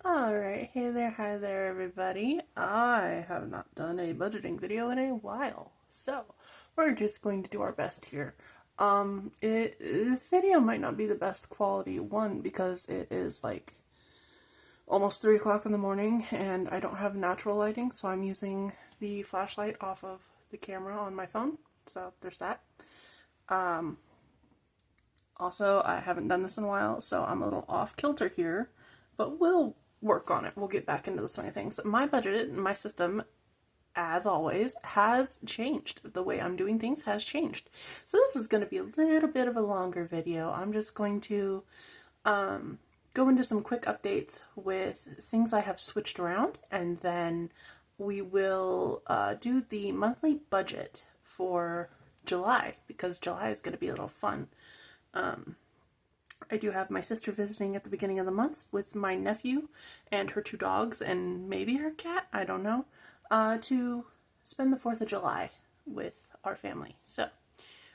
Alright, hi there everybody. I have not done a budgeting video in a while, so we're just going to do our best here. This video might not be the best quality one because it is like almost 3 o'clock in the morning and I don't have natural lighting, so I'm using the flashlight off of the camera on my phone, so there's that. Also, I haven't done this in a while, so I'm a little off kilter here, but we'll work on it. We'll get back into the swing of things. My budget and my system, as always, has changed. The way I'm doing things has changed. So this is going to be a little bit of a longer video. I'm just going to go into some quick updates with things I have switched around, and then we will do the monthly budget for July, because July is going to be a little fun. I do have my sister visiting at the beginning of the month with my nephew and her 2 dogs and maybe her cat, I don't know, to spend the 4th of July with our family. So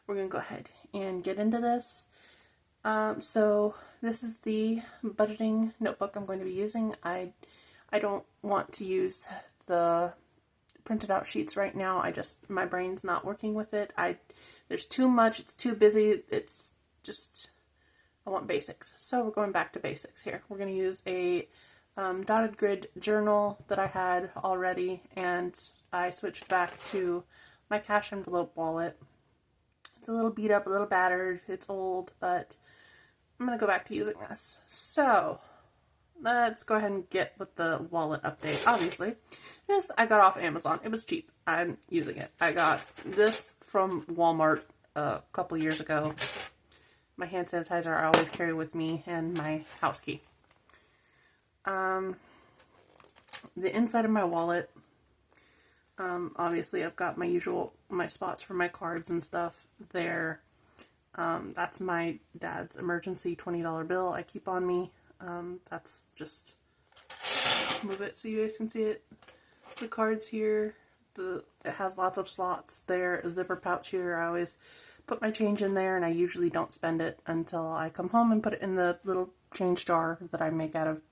we're going to go ahead and get into this. So this is the budgeting notebook I'm going to be using. I don't want to use the printed out sheets right now. My brain's not working with it. There's too much, it's too busy, it's just, I want basics. So we're going back to basics here. We're going to use a dotted grid journal that I had already, and I switched back to my cash envelope wallet. It's a little beat up, a little battered, it's old, but I'm going to go back to using this. So let's go ahead and get with the wallet update. Obviously, this I got off Amazon. It was cheap. I'm using it. I got this from Walmart a couple years ago. My hand sanitizer I always carry with me, and my house key. The inside of my wallet, obviously I've got my spots for my cards and stuff there. That's my dad's emergency $20 bill I keep on me. That's just, move it so you guys can see it. The cards here, it has lots of slots there, a zipper pouch here. I always put my change in there, and I usually don't spend it until I come home and put it in the little change jar that I make out of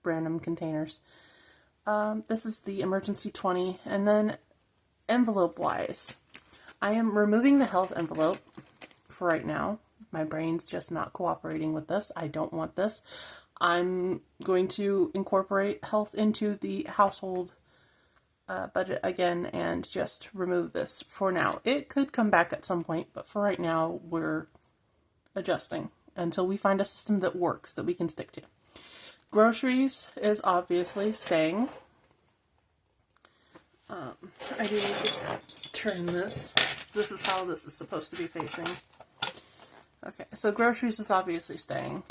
random containers. This is the emergency 20, and then envelope wise, I am removing the health envelope for right now. My brain's just not cooperating with this. I don't want this. I'm going to incorporate health into the household budget again and just remove this for now. It could come back at some point, but for right now we're adjusting until we find a system that works, that we can stick to. Groceries is obviously staying. I do need to turn this. This is how this is supposed to be facing. Okay, so groceries is obviously staying.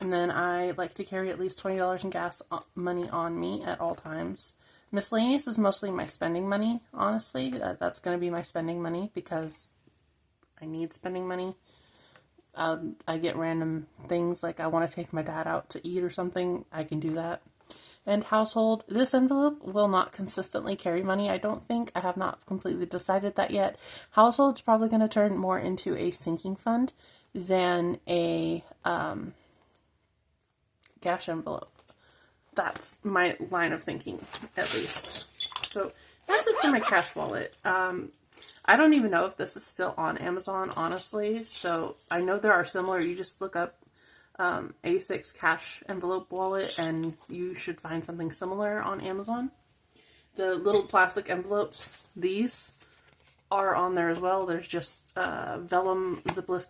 And then I like to carry at least $20 in gas money on me at all times. Miscellaneous is mostly my spending money, honestly. That's going to be my spending money because I need spending money. I get random things, like I want to take my dad out to eat or something. I can do that. And household, this envelope will not consistently carry money, I don't think. I have not completely decided that yet. Household's probably going to turn more into a sinking fund than a cash envelope. That's my line of thinking, at least. So that's it for my cash wallet. I don't even know if this is still on Amazon, honestly. So I know there are similar. You just look up A6 cash envelope wallet and you should find something similar on Amazon. The little plastic envelopes, these are on there as well. There's just vellum zipless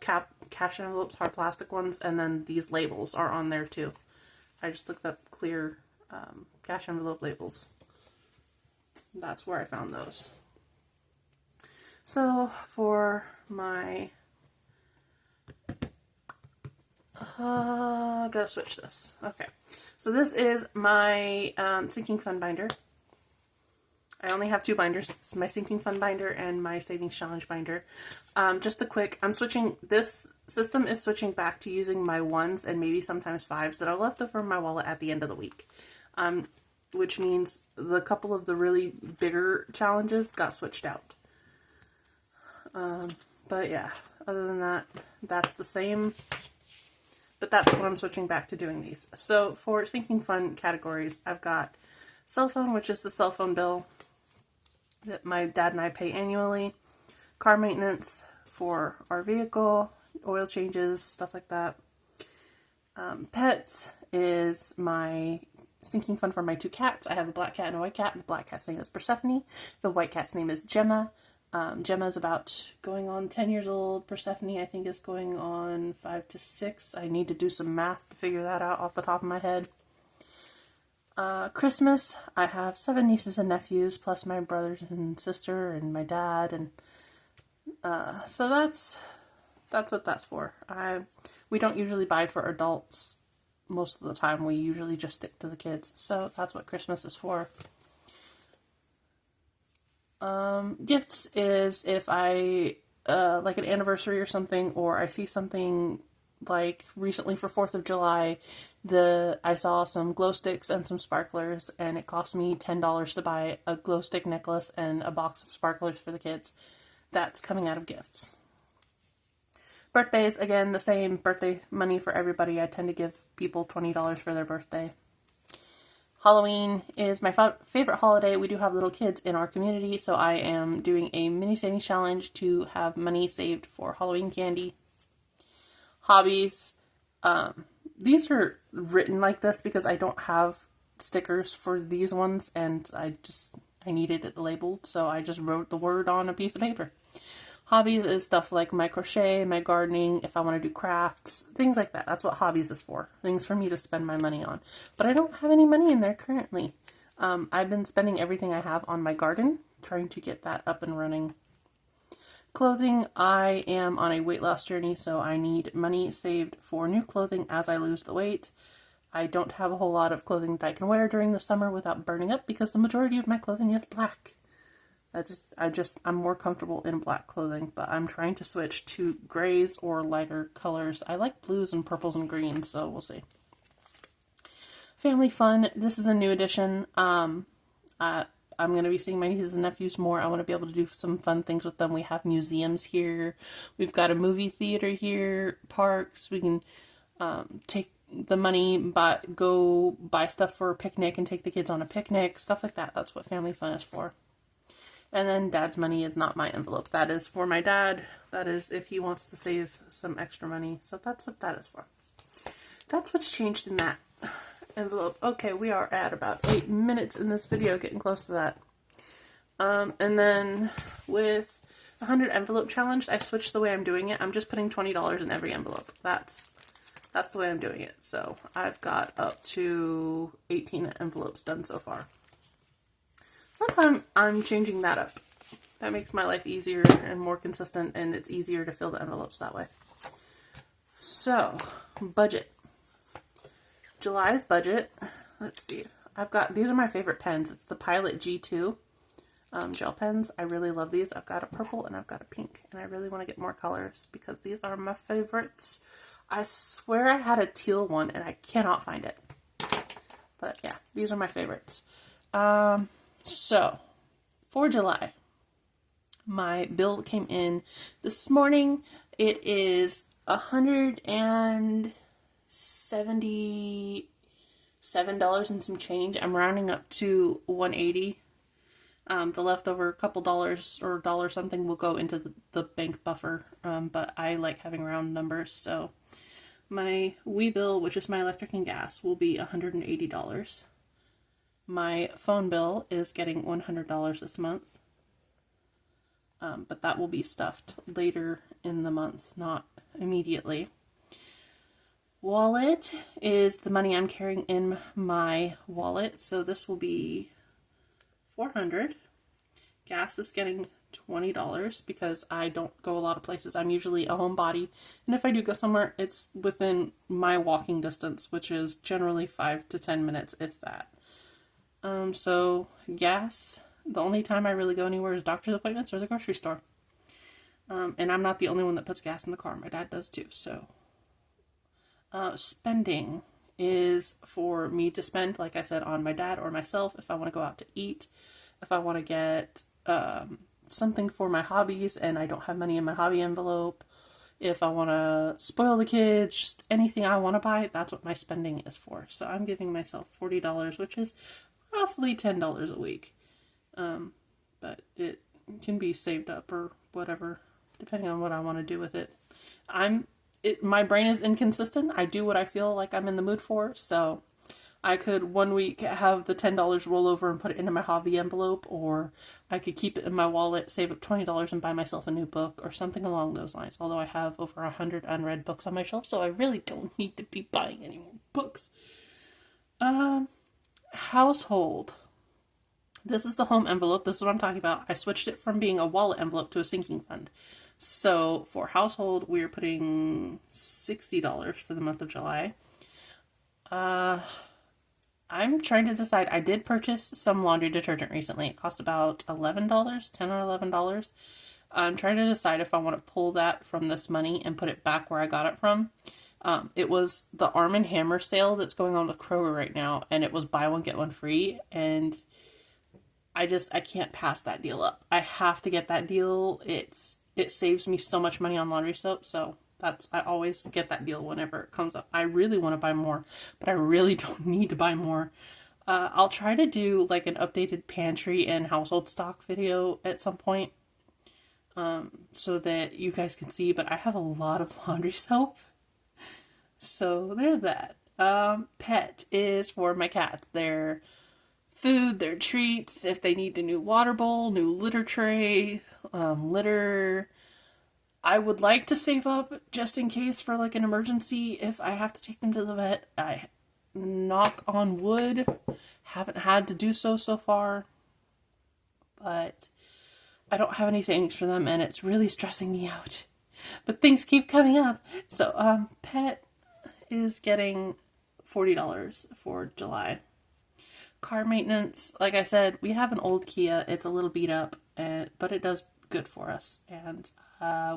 cash envelopes, hard plastic ones, and then these labels are on there too. I just looked up clear cash envelope labels. That's where I found those. So for my, gotta switch this. Okay, so this is my sinking fund binder. I only have 2 binders. It's my sinking fund binder and my savings challenge binder. Just a quick, this system is switching back to using my 1s and maybe sometimes 5s that are left over in my wallet at the end of the week. Which means the couple of the really bigger challenges got switched out. But yeah, other than that, that's the same. But that's when I'm switching back to doing these. So for sinking fund categories, I've got cell phone, which is the cell phone bill that my dad and I pay annually. Car maintenance for our vehicle, oil changes, stuff like that. Pets is my sinking fund for my 2 cats. I have a black cat and a white cat. The black cat's name is Persephone. The white cat's name is Gemma. Gemma is about going on 10 years old. Persephone, I think, is going on 5 to 6. I need to do some math to figure that out off the top of my head. Christmas, I have 7 nieces and nephews, plus my brothers and sister and my dad, and so that's what that's for. We don't usually buy for adults most of the time. We usually just stick to the kids. So that's what Christmas is for. Gifts is if I, like an anniversary or something, or I see something like recently for 4th of July, I saw some glow sticks and some sparklers, and it cost me $10 to buy a glow stick necklace and a box of sparklers for the kids. That's coming out of gifts. Birthdays, again, the same birthday money for everybody. I tend to give people $20 for their birthday. Halloween is my favorite holiday. We do have little kids in our community, so I am doing a mini savings challenge to have money saved for Halloween candy. Hobbies. These are written like this because I don't have stickers for these ones, and I needed it labeled, so I just wrote the word on a piece of paper. Hobbies is stuff like my crochet, my gardening, if I want to do crafts, things like that. That's what hobbies is for. Things for me to spend my money on. But I don't have any money in there currently. I've been spending everything I have on my garden, trying to get that up and running. Clothing, I am on a weight loss journey, so I need money saved for new clothing as I lose the weight. I don't have a whole lot of clothing that I can wear during the summer without burning up because the majority of my clothing is black. I'm more comfortable in black clothing, but I'm trying to switch to grays or lighter colors. I like blues and purples and greens, so we'll see. Family fun. This is a new addition. I'm going to be seeing my nieces and nephews more. I want to be able to do some fun things with them. We have museums here. We've got a movie theater here, parks. We can take the money, go buy stuff for a picnic and take the kids on a picnic, stuff like that. That's what family fun is for. And then dad's money is not my envelope. That is for my dad. That is if he wants to save some extra money. So that's what that is for. That's what's changed in that envelope. Okay, we are at about 8 minutes in this video, getting close to that. And then with 100 envelope challenge, I switched the way I'm doing it. I'm just putting $20 in every envelope. That's the way I'm doing it. So I've got up to 18 envelopes done so far. That's why I'm changing that up. That makes my life easier and more consistent, and it's easier to fill the envelopes that way. So, budget. July's budget. Let's see. These are my favorite pens. It's the Pilot G2 gel pens. I really love these. I've got a purple and I've got a pink, and I really want to get more colors because these are my favorites. I swear I had a teal one and I cannot find it. But yeah, these are my favorites. So, for July, my bill came in this morning. It is $177 and some change. I'm rounding up to $180. The leftover couple dollars or dollar something will go into the bank buffer, but I like having round numbers, so my WE bill, which is my electric and gas, will be $180. My phone bill is getting $100 this month, but that will be stuffed later in the month, not immediately. Wallet is the money I'm carrying in my wallet, so this will be $400. Gas is getting $20 because I don't go a lot of places. I'm usually a homebody, and if I do go somewhere, it's within my walking distance, which is generally 5 to 10 minutes, if that. So gas, the only time I really go anywhere is doctor's appointments or the grocery store. And I'm not the only one that puts gas in the car. My dad does too, so. Spending is for me to spend, like I said, on my dad or myself if I want to go out to eat, if I want to get something for my hobbies and I don't have money in my hobby envelope, if I want to spoil the kids, just anything I want to buy, that's what my spending is for. So I'm giving myself $40, which is roughly $10 a week. But it can be saved up or whatever, depending on what I want to do with it. My brain is inconsistent. I do what I feel like I'm in the mood for. So I could one week have the $10 roll over and put it into my hobby envelope, or I could keep it in my wallet, save up $20 and buy myself a new book or something along those lines. Although I have over 100 unread books on my shelf, so I really don't need to be buying any more books. Household. This is the home envelope. This is what I'm talking about. I switched it from being a wallet envelope to a sinking fund. So for household, we're putting $60 for the month of July. I'm trying to decide. I did purchase some laundry detergent recently. It cost about $11, $10 or $11. I'm trying to decide if I want to pull that from this money and put it back where I got it from. It was the Arm & Hammer sale that's going on with Kroger right now, and it was buy one, get one free, and I can't pass that deal up. I have to get that deal. It saves me so much money on laundry soap, so I always get that deal whenever it comes up. I really want to buy more, but I really don't need to buy more. I'll try to do like an updated pantry and household stock video at some point, so that you guys can see, but I have a lot of laundry soap. So there's that. Pet is for my cats. Their food, their treats, if they need a new water bowl, new litter tray, litter. I would like to save up just in case for like an emergency if I have to take them to the vet. I knock on wood, haven't had to do so far, but I don't have any savings for them and it's really stressing me out. But things keep coming up. So pet is getting $40 for July. Car maintenance, like I said, we have an old Kia. It's a little beat up, but it does good for us. And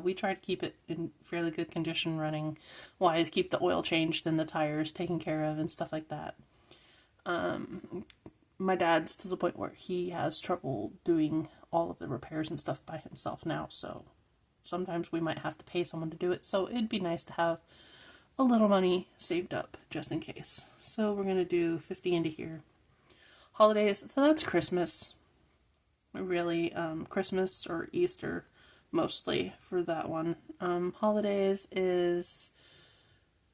we try to keep it in fairly good condition running wise, keep the oil changed and the tires taken care of and stuff like that. My dad's to the point where he has trouble doing all of the repairs and stuff by himself now, so sometimes we might have to pay someone to do it. So it'd be nice to have a little money saved up just in case. So we're going to do 50 into here. Holidays, so that's Christmas. Really, Christmas or Easter mostly for that one. Holidays is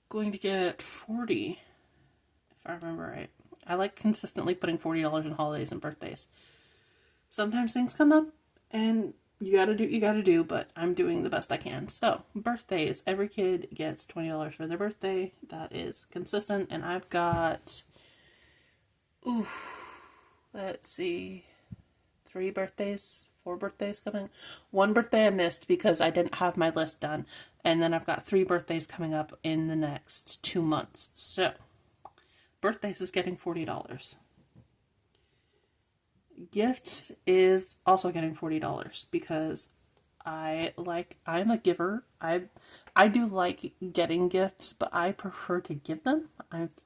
going to get 40, if I remember right. I like consistently putting $40 in holidays and birthdays. Sometimes things come up and you gotta do, but I'm doing the best I can. So, birthdays, every kid gets $20 for their birthday. That is consistent, and I've got, let's see, 4 birthdays coming. One birthday I missed because I didn't have my list done. And then I've got 3 birthdays coming up in the next 2 months. So, birthdays is getting $40. Gifts is also getting $40 because I'm a giver. I do like getting gifts, but I prefer to give them.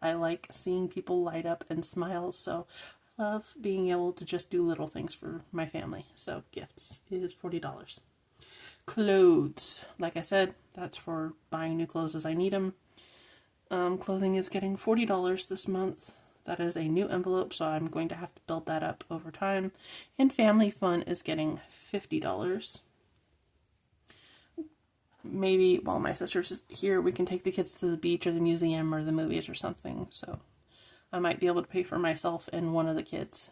I like seeing people light up and smile, so I love being able to just do little things for my family. So gifts is $40. Clothes, like I said, that's for buying new clothes as I need them. Clothing is getting $40 this month. That is a new envelope, so I'm going to have to build that up over time. And family fun is getting $50. Maybe while my sister's here, we can take the kids to the beach or the museum or the movies or something. So I might be able to pay for myself and one of the kids.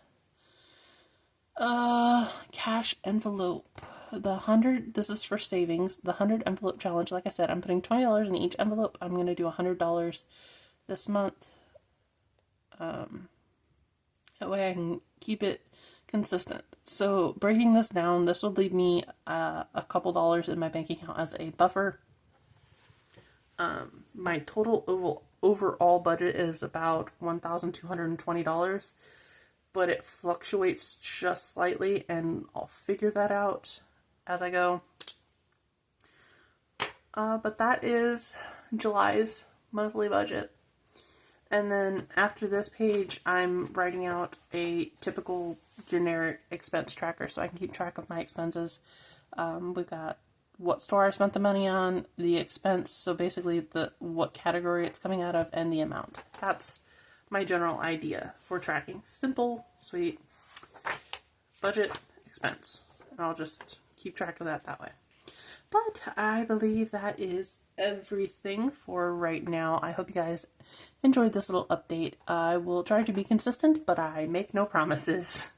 Cash envelope. This is for savings. The 100 envelope challenge, like I said, I'm putting $20 in each envelope. I'm going to do $100 this month. That way I can keep it consistent. So breaking this down, this would leave me a couple dollars in my bank account as a buffer. My total overall budget is about $1,220, but it fluctuates just slightly, and I'll figure that out as I go. But that is July's monthly budget. And then after this page, I'm writing out a typical generic expense tracker so I can keep track of my expenses. We've got what store I spent the money on, the expense, so basically what category it's coming out of, and the amount. That's my general idea for tracking. Simple, sweet, budget, expense. And I'll just keep track of that way. But I believe that is everything for right now. I hope you guys enjoyed this little update. I will try to be consistent, but I make no promises.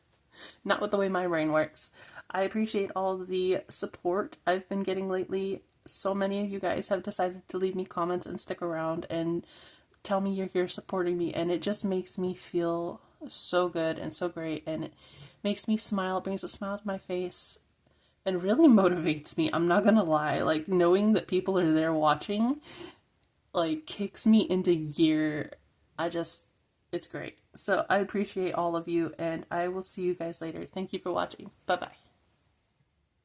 Not with the way my brain works. I appreciate all the support I've been getting lately. So many of you guys have decided to leave me comments and stick around and tell me you're here supporting me, and it just makes me feel so good and so great, and it makes me smile. It brings a smile to my face and really motivates me. I'm not gonna lie, like, knowing that people are there watching, like, kicks me into gear. It's great. So I appreciate all of you, and I will see you guys later. Thank you for watching. Bye bye.